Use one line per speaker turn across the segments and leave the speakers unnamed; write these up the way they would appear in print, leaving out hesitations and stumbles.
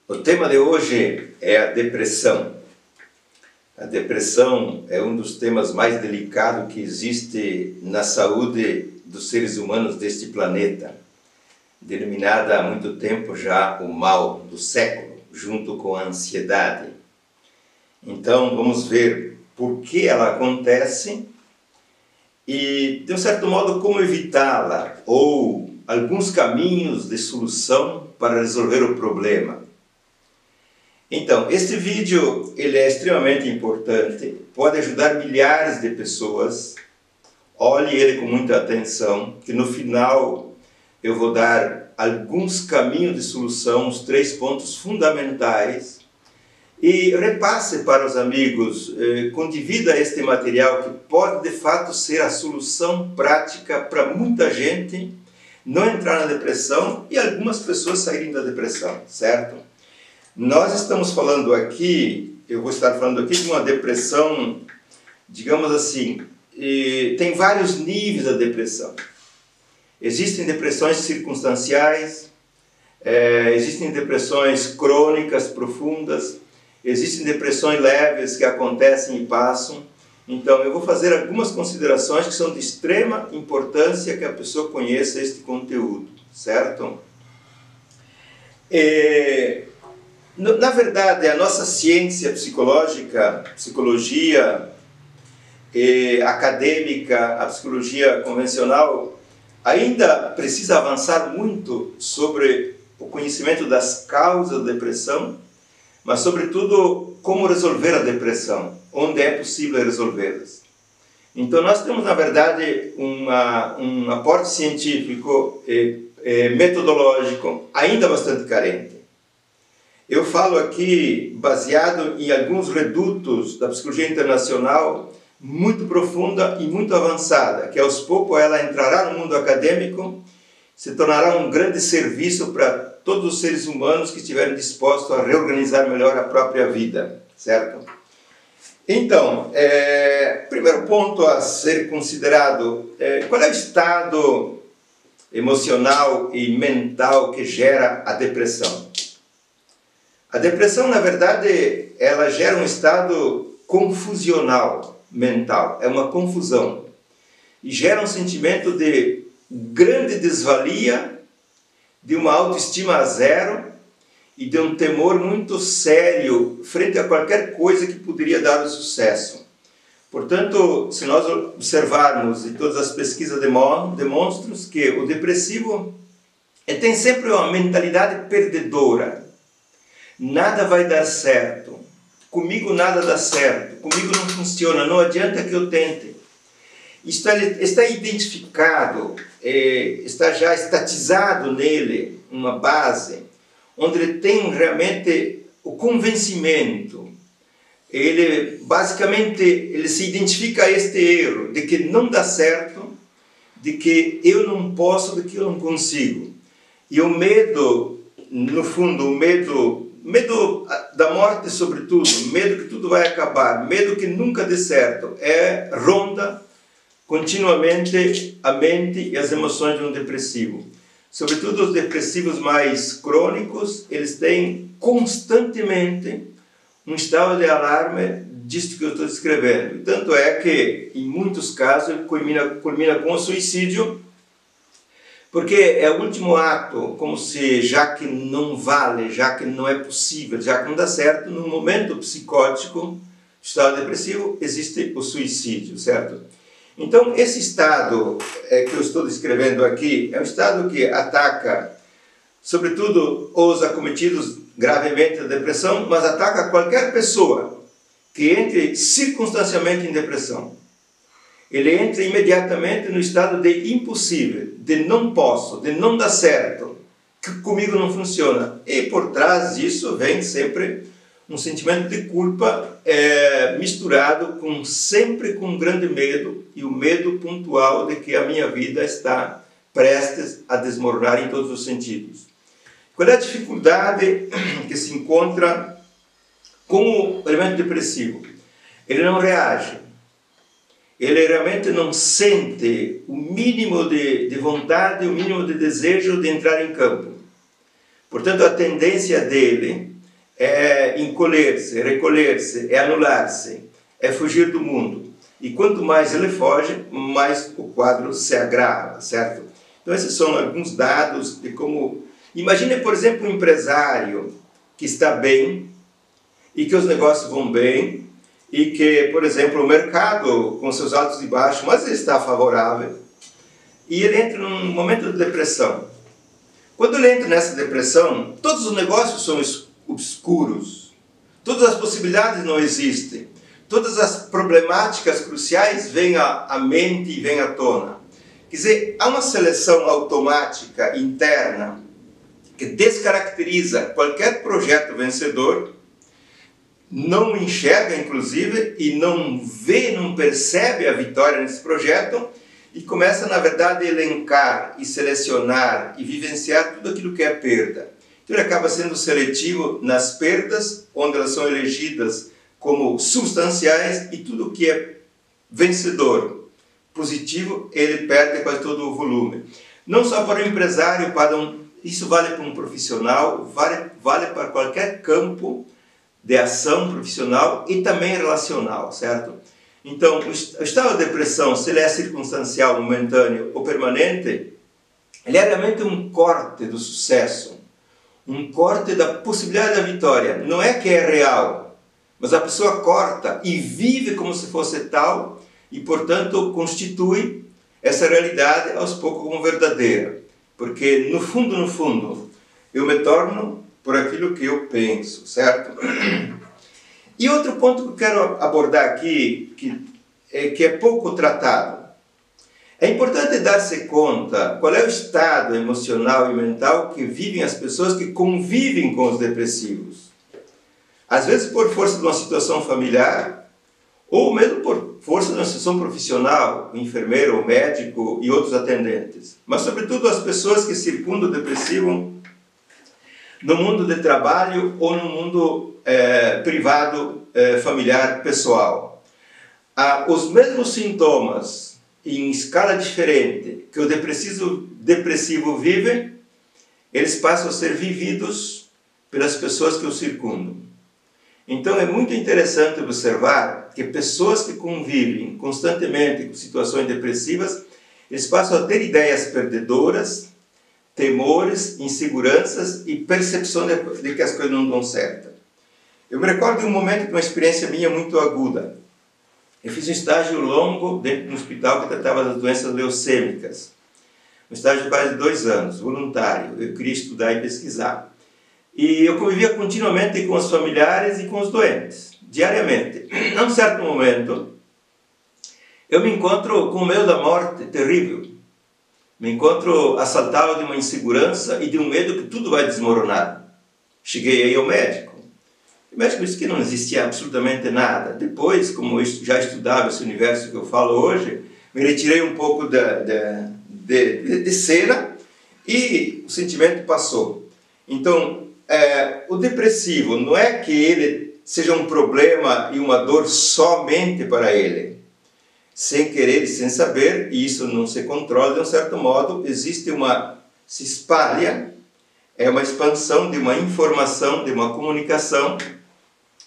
O tema de hoje é a depressão. A depressão é um dos temas mais delicados que existe na saúde dos seres humanos deste planeta, denominada há muito tempo já o mal do século, junto com a ansiedade. Então vamos ver por que ela acontece e, de um certo modo, como evitá-la, ou alguns caminhos de solução para resolver o problema. Então, este vídeo ele é extremamente importante, pode ajudar milhares de pessoas. Olhe ele com muita atenção, que no final eu vou dar alguns caminhos de solução, os 3 pontos fundamentais. E repasse para os amigos, condivida este material que pode de fato ser a solução prática para muita gente não entrar na depressão e algumas pessoas saírem da depressão, certo? Nós estamos falando aqui, eu vou estar falando aqui de uma depressão, digamos assim, tem vários níveis da depressão. Existem depressões circunstanciais, existem depressões crônicas, profundas, existem depressões leves que acontecem e passam. Então eu vou fazer algumas considerações que são de extrema importância que a pessoa conheça este conteúdo, certo? Na verdade, a nossa ciência psicológica, psicologia acadêmica, a psicologia convencional, ainda precisa avançar muito sobre o conhecimento das causas da depressão, mas, sobretudo, como resolver a depressão, onde é possível resolvê-las. Então, nós temos, na verdade, um aporte científico e metodológico ainda bastante carente. Eu falo aqui baseado em alguns redutos da psicologia internacional muito profunda e muito avançada, que aos poucos ela entrará no mundo acadêmico, se tornará um grande serviço para todos os seres humanos que estiverem dispostos a reorganizar melhor a própria vida, certo? Então, primeiro ponto a ser considerado, qual é o estado emocional e mental que gera a depressão? A depressão, na verdade, ela gera um estado confusional mental, é uma confusão, e gera um sentimento de grande desvalia, de uma autoestima a zero e de um temor muito sério frente a qualquer coisa que poderia dar o sucesso. Portanto, se nós observarmos, e todas as pesquisas demonstram que o depressivo tem sempre uma mentalidade perdedora. Nada vai dar certo, comigo nada dá certo, comigo não funciona, não adianta que eu tente. Está identificado, está já estatizado nele uma base, onde ele tem realmente o convencimento. Ele, basicamente, ele se identifica a este erro, de que não dá certo, de que eu não posso, de que eu não consigo. E o medo, no fundo, o medo da morte, sobretudo, medo que tudo vai acabar, medo que nunca dê certo, ronda continuamente a mente e as emoções de um depressivo. Sobretudo os depressivos mais crônicos, eles têm constantemente um estado de alarme disto que eu estou descrevendo. E tanto é que, em muitos casos, ele culmina com o suicídio, porque é o último ato, como se, já que não vale, já que não é possível, já que não dá certo, no momento psicótico, estado depressivo, existe o suicídio, certo? Então, esse estado que eu estou descrevendo aqui é um estado que ataca, sobretudo, os acometidos gravemente da depressão, mas ataca qualquer pessoa que entre circunstancialmente em depressão. Ele entra imediatamente no estado de impossível, de não posso, de não dá certo, que comigo não funciona. E por trás disso vem sempre um sentimento de culpa misturado sempre com um grande medo, e o medo pontual de que a minha vida está prestes a desmoronar em todos os sentidos. Qual é a dificuldade que se encontra com o elemento depressivo? Ele não reage. Ele realmente não sente o mínimo de vontade, o mínimo de desejo de entrar em campo. Portanto, a tendência dele é encolher-se, é recolher-se, é anular-se, é fugir do mundo. E quanto mais ele foge, mais o quadro se agrava, certo? Então esses são alguns dados de como... Imagine, por exemplo, um empresário que está bem e que os negócios vão bem e que, por exemplo, o mercado com seus altos e baixos, mas ele está favorável e ele entra num momento de depressão. Quando ele entra nessa depressão, todos os negócios são obscuros, todas as possibilidades não existem, todas as problemáticas cruciais vêm à mente e vêm à tona. Quer dizer, há uma seleção automática interna que descaracteriza qualquer projeto vencedor, não enxerga, inclusive, e não vê, não percebe a vitória nesse projeto, e começa, na verdade, a elencar e selecionar e vivenciar tudo aquilo que é perda. Então ele acaba sendo seletivo nas perdas, onde elas são elegidas como substanciais, e tudo que é vencedor, positivo, ele perde quase todo o volume. Não só para o empresário, isso vale para um profissional, vale para qualquer campo de ação profissional e também relacional, certo? Então, o estado de depressão, se ele é circunstancial, momentâneo ou permanente, ele é realmente um corte do sucesso, um corte da possibilidade da vitória. Não é que é real, mas a pessoa corta e vive como se fosse tal e, portanto, constitui essa realidade aos poucos como verdadeira. Porque, no fundo, eu me torno por aquilo que eu penso, certo? E outro ponto que eu quero abordar aqui, que é pouco tratado. É importante dar-se conta qual é o estado emocional e mental que vivem as pessoas que convivem com os depressivos. Às vezes por força de uma situação familiar, ou mesmo por força de uma situação profissional, o enfermeiro, o médico e outros atendentes. Mas sobretudo as pessoas que circundam o depressivo no mundo de trabalho ou no mundo privado, familiar, pessoal. Os mesmos sintomas, em escala diferente, que o depressivo vive, eles passam a ser vividos pelas pessoas que o circundam. Então é muito interessante observar que pessoas que convivem constantemente com situações depressivas, eles passam a ter ideias perdedoras, temores, inseguranças e percepção de que as coisas não dão certo. Eu me recordo de um momento de uma experiência minha muito aguda. Eu fiz um estágio longo dentro de um hospital que tratava das doenças leucêmicas. Um estágio de quase 2 anos, voluntário. Eu queria estudar e pesquisar. E eu convivia continuamente com os familiares e com os doentes, diariamente. Num certo momento, eu me encontro com o medo da morte terrível. Me encontro assaltado de uma insegurança e de um medo que tudo vai desmoronar. Cheguei aí ao médico. O médico disse que não existia absolutamente nada. Depois, como eu já estudava esse universo que eu falo hoje, me retirei um pouco de cena e o sentimento passou. Então, o depressivo não é que ele seja um problema e uma dor somente para ele. Sem querer e sem saber, e isso não se controla de um certo modo, se espalha, é uma expansão de uma informação, de uma comunicação,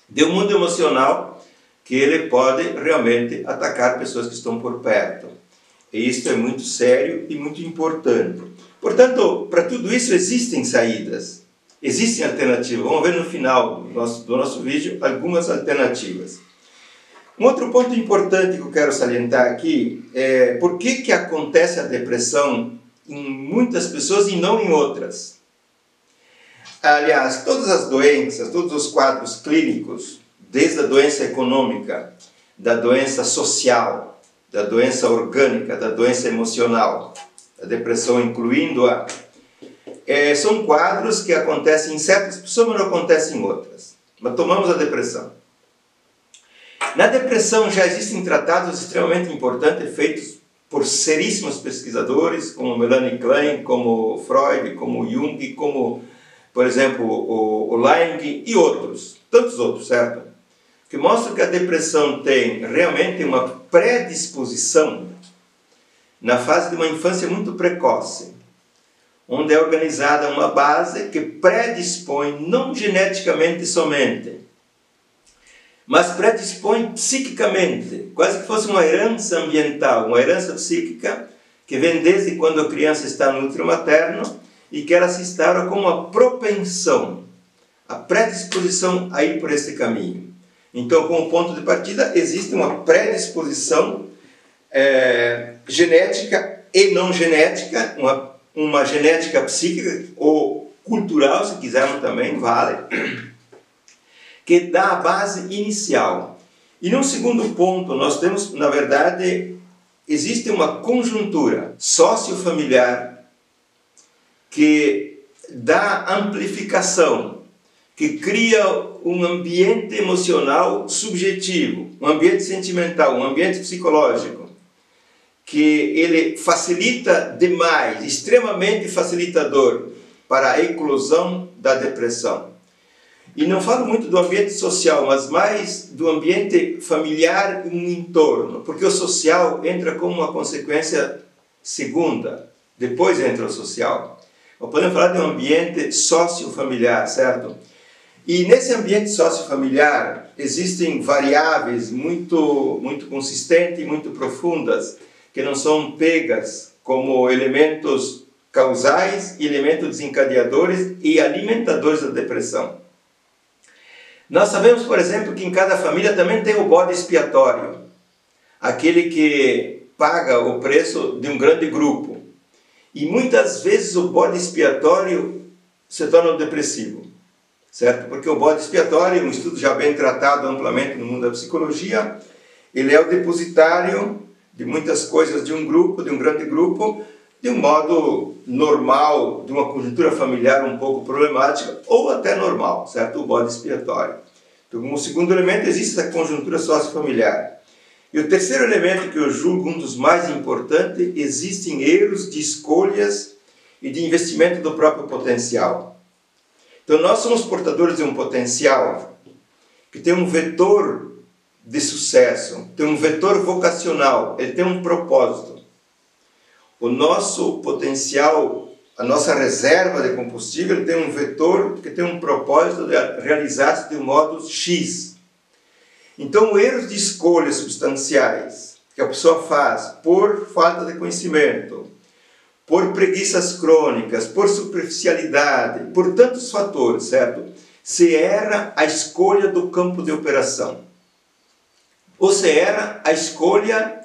de um mundo emocional que ele pode realmente atacar pessoas que estão por perto. E isso é muito sério e muito importante. Portanto, para tudo isso existem saídas, existem alternativas. Vamos ver no final do nosso vídeo algumas alternativas. Um outro ponto importante que eu quero salientar aqui é por que acontece a depressão em muitas pessoas e não em outras. Aliás, todas as doenças, todos os quadros clínicos, desde a doença econômica, da doença social, da doença orgânica, da doença emocional, da depressão incluindo-a, são quadros que acontecem em certas pessoas, mas não acontecem em outras. Mas tomamos a depressão. Na depressão já existem tratados extremamente importantes feitos por seríssimos pesquisadores, como Melanie Klein, como Freud, como Jung, como, por exemplo, o Laing e outros, tantos outros, certo? Que mostram que a depressão tem realmente uma predisposição na fase de uma infância muito precoce. onde é organizada uma base que predispõe não geneticamente somente, mas predispõe psiquicamente, quase que fosse uma herança ambiental, uma herança psíquica que vem desde quando a criança está no útero materno e que ela se instaura como uma propensão, a predisposição a ir por esse caminho. Então, como ponto de partida, existe uma predisposição genética e não genética, uma genética psíquica ou cultural, se quisermos também, vale, que dá a base inicial. E num segundo ponto, nós temos, na verdade, existe uma conjuntura sociofamiliar que dá amplificação, que cria um ambiente emocional subjetivo, um ambiente sentimental, um ambiente psicológico, que ele facilita demais, extremamente facilitador para a eclosão da depressão. E não falo muito do ambiente social, mas mais do ambiente familiar e um entorno, porque o social entra como uma consequência segunda, depois entra o social. Podemos falar de um ambiente sociofamiliar, certo? E nesse ambiente sociofamiliar existem variáveis muito consistentes e muito profundas, que não são pegas como elementos causais e elementos desencadeadores e alimentadores da depressão. Nós sabemos, por exemplo, que em cada família também tem o bode expiatório, aquele que paga o preço de um grande grupo. E muitas vezes o bode expiatório se torna depressivo, certo? Porque o bode expiatório, um estudo já bem tratado amplamente no mundo da psicologia, ele é o depositário de muitas coisas de um grupo, de um grande grupo, de um modo normal, de uma conjuntura familiar um pouco problemática, ou até normal, certo? O bode expiatório. Então, como segundo elemento, existe essa conjuntura sociofamiliar. E o terceiro elemento, que eu julgo um dos mais importantes, existem erros de escolhas e de investimento do próprio potencial. Então, nós somos portadores de um potencial que tem um vetor de sucesso, tem um vetor vocacional, ele tem um propósito. O nosso potencial, a nossa reserva de combustível, tem um vetor que tem um propósito de realizar-se de um modo X. Então, erros de escolhas substanciais que a pessoa faz por falta de conhecimento, por preguiças crônicas, por superficialidade, por tantos fatores, certo? Se erra a escolha do campo de operação. Ou se erra a escolha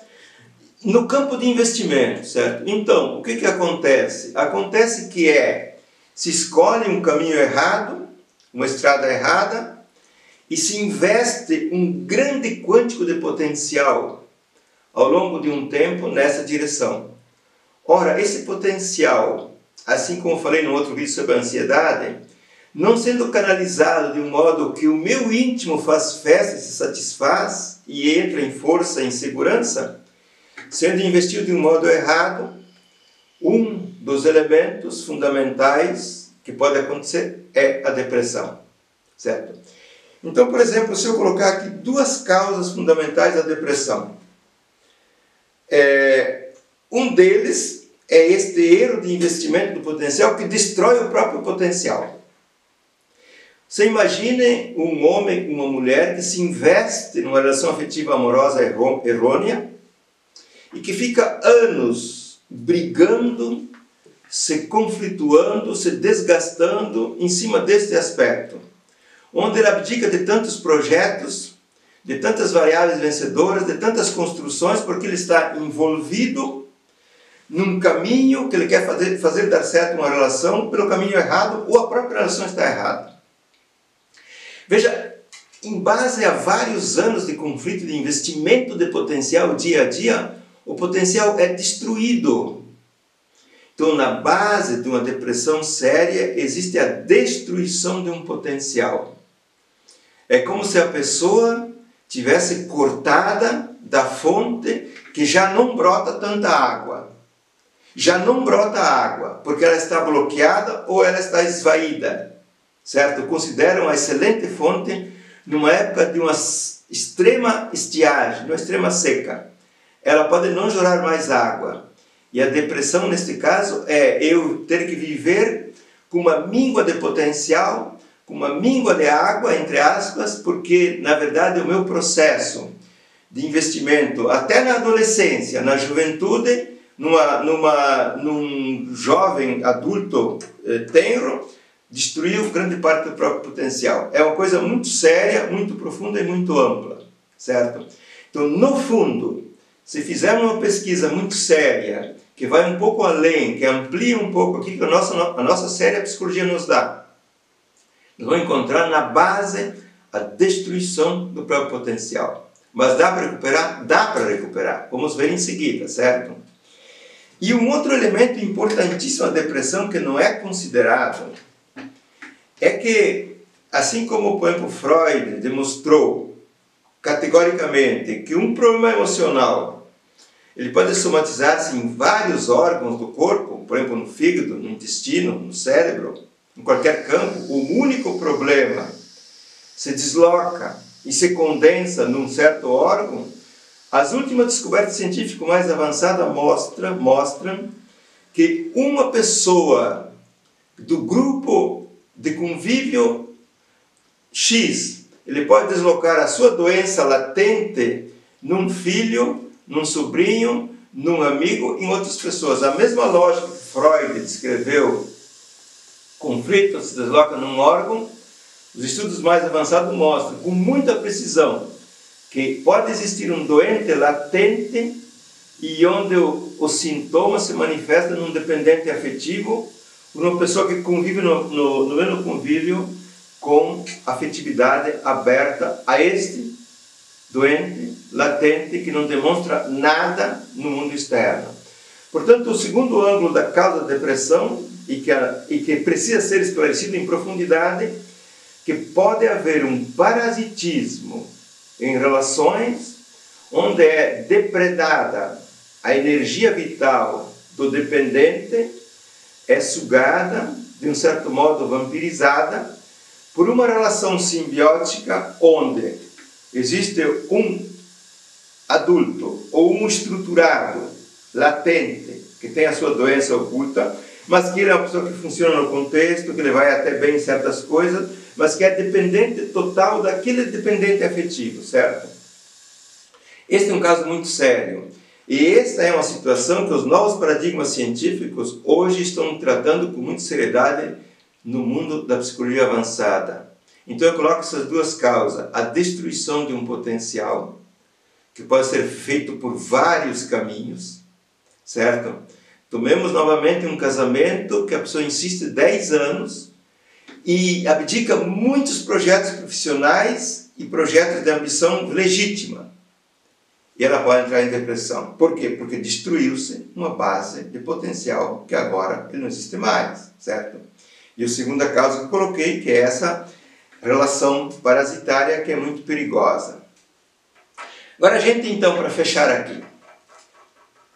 no campo de investimento, certo? Então, o que acontece? Acontece que se escolhe um caminho errado, uma estrada errada, e se investe um grande quântico de potencial ao longo de um tempo nessa direção. Ora, esse potencial, assim como eu falei no outro vídeo sobre a ansiedade, não sendo canalizado de um modo que o meu íntimo faz festa e se satisfaz e entra em força e em segurança, sendo investido de um modo errado, um dos elementos fundamentais que pode acontecer é a depressão, certo? Então, por exemplo, se eu colocar aqui duas causas fundamentais da depressão, um deles é este erro de investimento do potencial que destrói o próprio potencial. Você imagine um homem, uma mulher que se investe numa relação afetiva amorosa errônea e que fica anos brigando, se conflituando, se desgastando em cima deste aspecto, onde ele abdica de tantos projetos, de tantas variáveis vencedoras, de tantas construções, porque ele está envolvido num caminho que ele quer fazer dar certo uma relação pelo caminho errado, ou a própria relação está errada. Veja, em base a vários anos de conflito, de investimento de potencial dia a dia, o potencial é destruído. Então, na base de uma depressão séria, existe a destruição de um potencial. É como se a pessoa tivesse cortada da fonte que já não brota tanta água. Já não brota água, porque ela está bloqueada ou ela está esvaída. Certo? Considero uma excelente fonte numa época de uma extrema estiagem, de uma extrema seca. Ela pode não jorrar mais água. E a depressão, neste caso, é eu ter que viver com uma míngua de potencial, com uma míngua de água, entre aspas, porque, na verdade, o meu processo de investimento, até na adolescência, na juventude, num jovem adulto tenro, destruiu grande parte do próprio potencial. É uma coisa muito séria, muito profunda e muito ampla, certo? Então, no fundo, se fizermos uma pesquisa muito séria, que vai um pouco além, que amplia um pouco aquilo que a nossa séria psicologia nos dá, nós vamos encontrar na base a destruição do próprio potencial. Mas dá para recuperar? Dá para recuperar. Vamos ver em seguida, certo? E um outro elemento importantíssimo da depressão que não é considerado é que, assim como, por exemplo, Freud demonstrou categoricamente que um problema emocional ele pode somatizar-se em vários órgãos do corpo, por exemplo, no fígado, no intestino, no cérebro, em qualquer campo, o único problema se desloca e se condensa num certo órgão. As últimas descobertas científicas mais avançadas mostram que uma pessoa do grupo de convívio X, ele pode deslocar a sua doença latente num filho, num sobrinho, num amigo, em outras pessoas. A mesma lógica que Freud descreveu, conflito se desloca num órgão, os estudos mais avançados mostram com muita precisão que pode existir um doente latente e onde o sintoma se manifesta num dependente afetivo, uma pessoa que convive no mesmo convívio com afetividade aberta a este doente latente que não demonstra nada no mundo externo. Portanto, o segundo ângulo da causa da depressão e que precisa ser esclarecido em profundidade, que pode haver um parasitismo em relações onde é depredada a energia vital do dependente, é sugada, de um certo modo vampirizada, por uma relação simbiótica onde existe um adulto ou um estruturado latente que tem a sua doença oculta, mas que ele é uma pessoa que funciona no contexto, que ele vai até bem em certas coisas, mas que é dependente total daquele dependente afetivo, certo? Este é um caso muito sério. E esta é uma situação que os novos paradigmas científicos hoje estão tratando com muita seriedade no mundo da psicologia avançada. Então eu coloco essas duas causas: a destruição de um potencial, que pode ser feito por vários caminhos, certo? Tomemos novamente um casamento que a pessoa insiste 10 anos e abdica muitos projetos profissionais e projetos de ambição legítima. E ela pode entrar em depressão. Por quê? Porque destruiu-se uma base de potencial que agora ele não existe mais, certo? E a segunda causa que eu coloquei, que é essa relação parasitária que é muito perigosa. Agora a gente, então, para fechar aqui,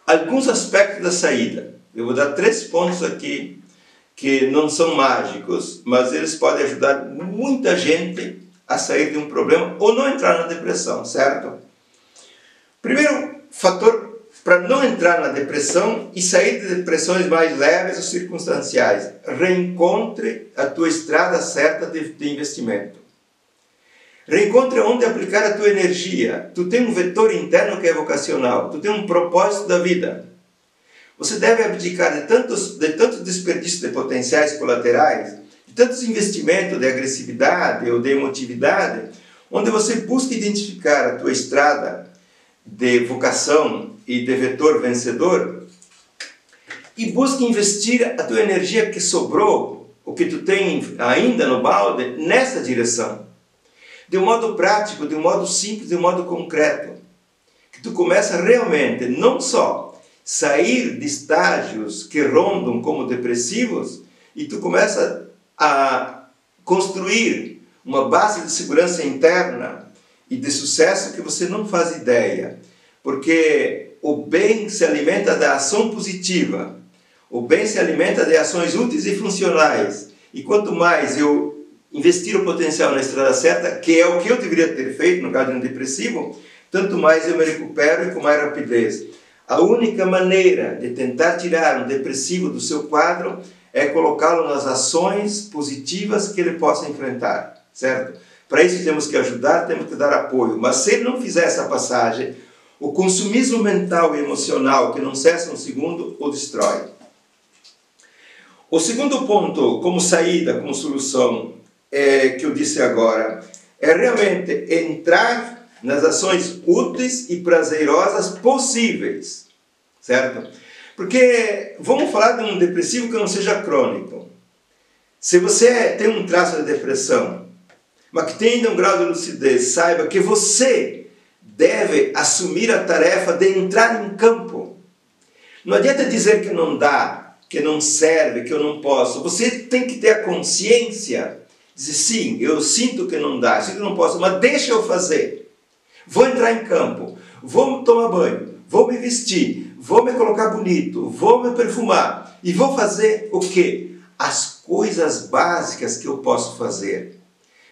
alguns aspectos da saída. Eu vou dar 3 pontos aqui que não são mágicos, mas eles podem ajudar muita gente a sair de um problema ou não entrar na depressão, certo? Primeiro fator para não entrar na depressão e sair de depressões mais leves ou circunstanciais: reencontre a tua estrada certa de investimento. Reencontre onde aplicar a tua energia. Tu tem um vetor interno que é vocacional, tu tem um propósito da vida. Você deve abdicar de tantos desperdícios de potenciais colaterais, de tantos investimentos de agressividade ou de emotividade, onde você busca identificar a tua estrada de vocação e de vetor vencedor e busca investir a tua energia que sobrou, o que tu tem ainda no balde, nessa direção. De um modo prático, de um modo simples, de um modo concreto. Que tu começa realmente, não só sair de estágios que rondam como depressivos, e tu começa a construir uma base de segurança interna e de sucesso que você não faz ideia. Porque o bem se alimenta da ação positiva. O bem se alimenta de ações úteis e funcionais. E quanto mais eu investir o potencial na estrada certa, que é o que eu deveria ter feito no caso de um depressivo, tanto mais eu me recupero e com mais rapidez. A única maneira de tentar tirar um depressivo do seu quadro é colocá-lo nas ações positivas que ele possa enfrentar, certo? Para isso temos que ajudar, temos que dar apoio. Mas se ele não fizer essa passagem, o consumismo mental e emocional, que não cessa um segundo, o destrói. O segundo ponto, como saída, como solução, que eu disse agora, é realmente entrar nas ações úteis e prazerosas possíveis, certo? Porque vamos falar de um depressivo que não seja crônico. Se você tem um traço de depressão, mas que tem ainda um grau de lucidez, saiba que você deve assumir a tarefa de entrar em campo. Não adianta dizer que não dá, que não serve, que eu não posso. Você tem que ter a consciência, dizer sim, eu sinto que não dá, sinto que não posso, mas deixa eu fazer. Vou entrar em campo, vou tomar banho, vou me vestir, vou me colocar bonito, vou me perfumar e vou fazer o quê? As coisas básicas que eu posso fazer.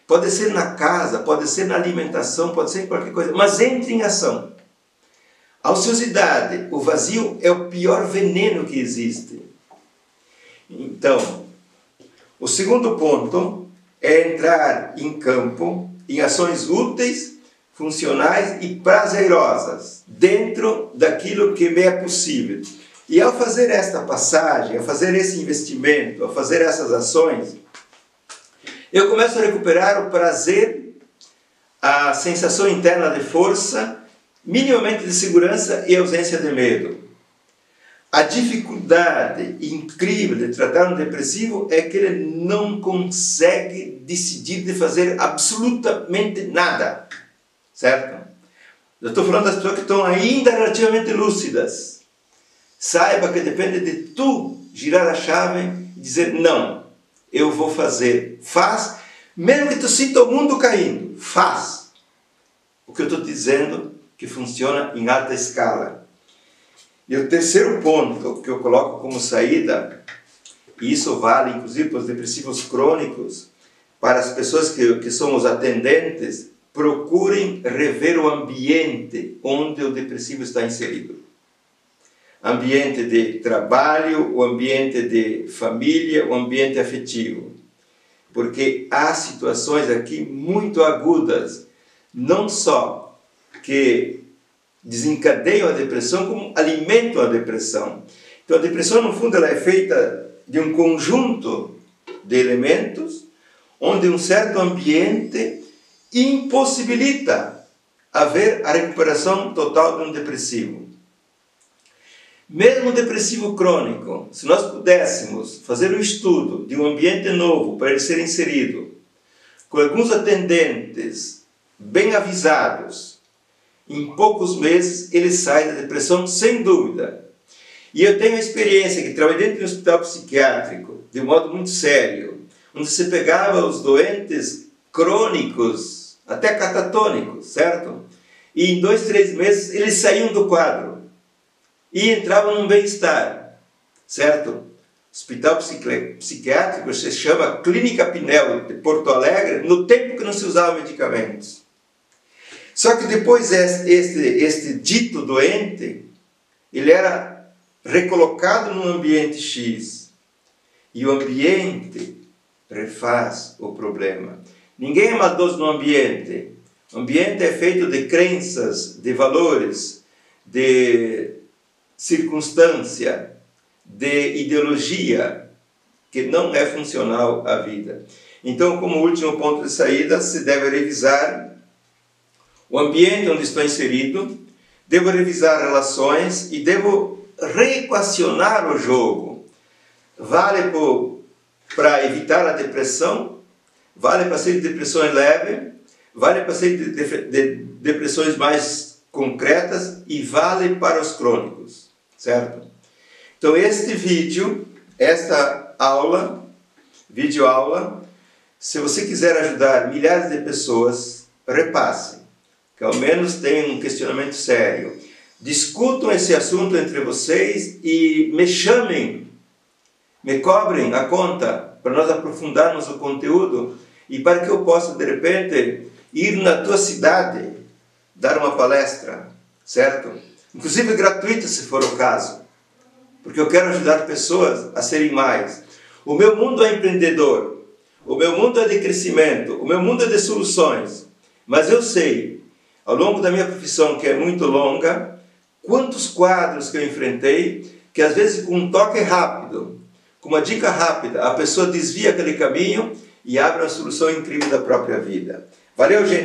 Pode ser na casa, pode ser na alimentação, pode ser em qualquer coisa, mas entre em ação. A ociosidade, o vazio é o pior veneno que existe. Então, o segundo ponto é entrar em campo, em ações úteis, funcionais e prazerosas, dentro daquilo que me é possível. E ao fazer esta passagem, ao fazer esse investimento, ao fazer essas ações, eu começo a recuperar o prazer, a sensação interna de força, minimamente de segurança e ausência de medo. A dificuldade incrível de tratar um depressivo é que ele não consegue decidir de fazer absolutamente nada. Certo? Eu estou falando das pessoas que estão ainda relativamente lúcidas. Saiba que depende de tu girar a chave e dizer não, eu vou fazer. Faz, mesmo que tu sinta o mundo caindo, faz. O que eu estou dizendo que funciona em alta escala. E o terceiro ponto que eu coloco como saída, e isso vale inclusive para os depressivos crônicos, para as pessoas que são os atendentes, procurem rever o ambiente onde o depressivo está inserido. Ambiente de trabalho, o ambiente de família, o ambiente afetivo. Porque há situações aqui muito agudas, não só que desencadeiam a depressão, como alimentam a depressão. Então a depressão, no fundo, ela é feita de um conjunto de elementos, onde um certo ambiente impossibilita haver a recuperação total de um depressivo. Mesmo depressivo crônico, se nós pudéssemos fazer um estudo de um ambiente novo para ele ser inserido, com alguns atendentes bem avisados, em poucos meses ele sai da depressão sem dúvida. E eu tenho a experiência que trabalhei dentro de um hospital psiquiátrico, de um modo muito sério, onde se pegava os doentes crônicos, até catatônicos, certo? E em 2, 3 meses eles saíam do quadro e entravam num bem-estar, certo? Hospital psiquiátrico se chama Clínica Pinel de Porto Alegre, no tempo que não se usavam medicamentos. Só que depois este dito doente, ele era recolocado num ambiente X. E o ambiente refaz o problema. Ninguém é maldoso no ambiente. O ambiente é feito de crenças, de valores, de circunstância, de ideologia, que não é funcional à vida. Então, como último ponto de saída, se deve revisar o ambiente onde estou inserido, devo revisar relações e devo reequacionar o jogo. Vale para evitar a depressão, vale para ser de depressões leves, vale para ser de depressões mais concretas e vale para os crônicos, certo? Então este vídeo, esta aula, videoaula, se você quiser ajudar milhares de pessoas, repasse, que ao menos tenham um questionamento sério. Discutam esse assunto entre vocês e me chamem, me cobrem a conta para nós aprofundarmos o conteúdo e para que eu possa, de repente, ir na tua cidade, dar uma palestra, certo? inclusive gratuita se for o caso, porque eu quero ajudar pessoas a serem mais. O meu mundo é empreendedor, o meu mundo é de crescimento, o meu mundo é de soluções, mas eu sei, ao longo da minha profissão, que é muito longa, quantos quadros que eu enfrentei, que às vezes com um toque rápido, com uma dica rápida, a pessoa desvia aquele caminho e abre uma solução incrível da própria vida. Valeu, gente!